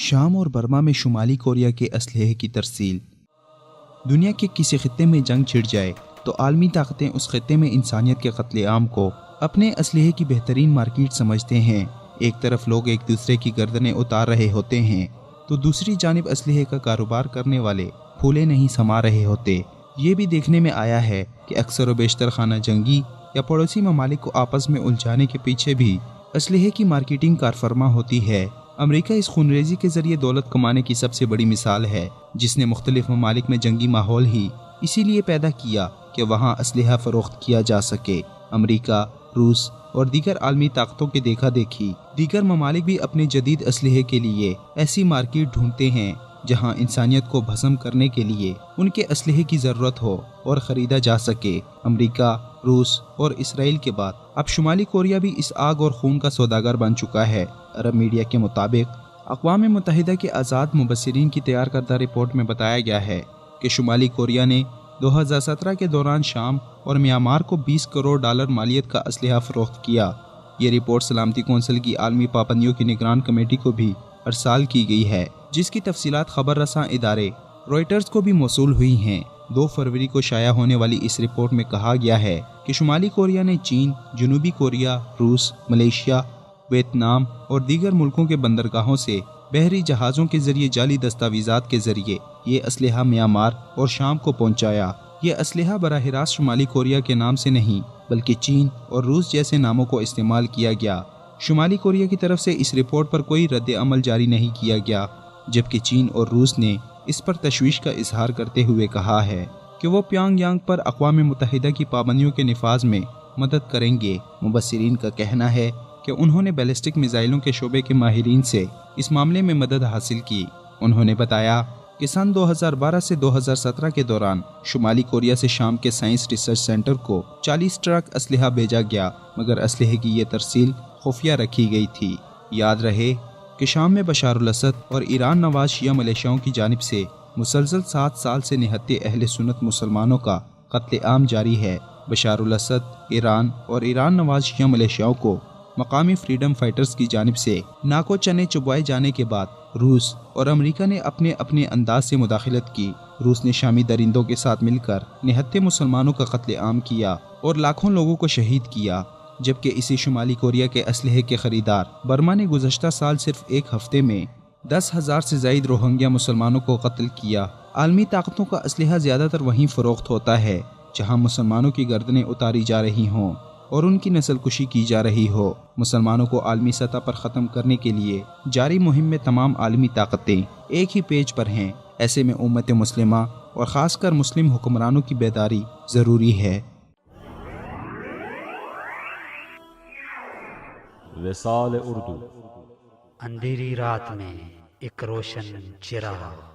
شام اور برما میں شمالی کوریا کے اسلحے کی ترسیل۔ دنیا کے کسی خطے میں جنگ چھڑ جائے تو عالمی طاقتیں اس خطے میں انسانیت کے قتل عام کو اپنے اسلحے کی بہترین مارکیٹ سمجھتے ہیں۔ ایک طرف لوگ ایک دوسرے کی گردنیں اتار رہے ہوتے ہیں تو دوسری جانب اسلحے کا کاروبار کرنے والے پھولے نہیں سما رہے ہوتے۔ یہ بھی دیکھنے میں آیا ہے کہ اکثر و بیشتر خانہ جنگی یا پڑوسی ممالک کو آپس میں الجھانے کے پیچھے بھی اسلحے کی مارکیٹنگ کارفرما ہوتی ہے۔ امریکہ اس خونریزی کے ذریعے دولت کمانے کی سب سے بڑی مثال ہے، جس نے مختلف ممالک میں جنگی ماحول ہی اسی لیے پیدا کیا کہ وہاں اسلحہ فروخت کیا جا سکے۔ امریکہ، روس اور دیگر عالمی طاقتوں کے دیکھا دیکھی دیگر ممالک بھی اپنے جدید اسلحے کے لیے ایسی مارکیٹ ڈھونڈتے ہیں جہاں انسانیت کو بھسم کرنے کے لیے ان کے اسلحے کی ضرورت ہو اور خریدا جا سکے۔ امریکہ، روس اور اسرائیل کے بعد اب شمالی کوریا بھی اس آگ اور خون کا سوداگر بن چکا ہے۔ عرب میڈیا کے مطابق اقوام متحدہ کے آزاد مبصرین کی تیار کردہ رپورٹ میں بتایا گیا ہے کہ شمالی کوریا نے 2017 کے دوران شام اور میانمار کو $20 کروڑ مالیت کا اسلحہ فروخت کیا۔ یہ رپورٹ سلامتی کونسل کی عالمی پابندیوں کی نگران کمیٹی کو بھی ارسال کی گئی ہے، جس کی تفصیلات خبر رساں ادارے رائٹرز کو بھی موصول ہوئی ہیں۔ 2 فروری کو شائع ہونے والی اس رپورٹ میں کہا گیا ہے کہ شمالی کوریا نے چین، جنوبی کوریا، روس، ملیشیا، ویتنام اور دیگر ملکوں کے بندرگاہوں سے بحری جہازوں کے ذریعے جعلی دستاویزات کے ذریعے یہ اسلحہ میانمار اور شام کو پہنچایا۔ یہ اسلحہ براہ راست شمالی کوریا کے نام سے نہیں بلکہ چین اور روس جیسے ناموں کو استعمال کیا گیا۔ شمالی کوریا کی طرف سے اس رپورٹ پر کوئی رد عمل جاری نہیں کیا گیا، جبکہ چین اور روس نے اس پر تشویش کا اظہار کرتے ہوئے کہا ہے کہ وہ پیانگ یانگ پر اقوام متحدہ کی پابندیوں کے نفاذ میں مدد کریں گے۔ مبصرین کا کہنا ہے کہ انہوں نے بیلسٹک میزائلوں کے شعبے کے ماہرین سے اس معاملے میں مدد حاصل کی۔ انہوں نے بتایا کہ سن 2012 سے 2017 کے دوران شمالی کوریا سے شام کے سائنس ریسرچ سینٹر کو 40 ٹرک اسلحہ بھیجا گیا، مگر اسلحے کی یہ ترسیل خفیہ رکھی گئی تھی۔ یاد رہے کہ شام میں بشار الاسد اور ایران نواز شیعہ ملیشیاؤں کی جانب سے مسلسل 7 سال سے نہتے اہل سنت مسلمانوں کا قتل عام جاری ہے۔ بشار الاسد، ایران اور ایران نواز شیعہ ملیشیاؤں کو مقامی فریڈم فائٹرز کی جانب سے ناکو چنے چبوائے جانے کے بعد روس اور امریکہ نے اپنے اپنے انداز سے مداخلت کی۔ روس نے شامی درندوں کے ساتھ مل کر نہتے مسلمانوں کا قتل عام کیا اور لاکھوں لوگوں کو شہید کیا، جبکہ اسی شمالی کوریا کے اسلحے کے خریدار برما نے گزشتہ سال صرف ایک ہفتے میں 10,000 سے زائد روہنگیا مسلمانوں کو قتل کیا۔ عالمی طاقتوں کا اسلحہ زیادہ تر وہیں فروخت ہوتا ہے جہاں مسلمانوں کی گردنیں اتاری جا رہی ہوں اور ان کی نسل کشی کی جا رہی ہو۔ مسلمانوں کو عالمی سطح پر ختم کرنے کے لیے جاری مہم میں تمام عالمی طاقتیں ایک ہی پیج پر ہیں۔ ایسے میں امت مسلمہ اور خاص کر مسلم حکمرانوں کی بیداری ضروری ہے۔ وصال اردو، اندھیری رات میں ایک روشن چراغ۔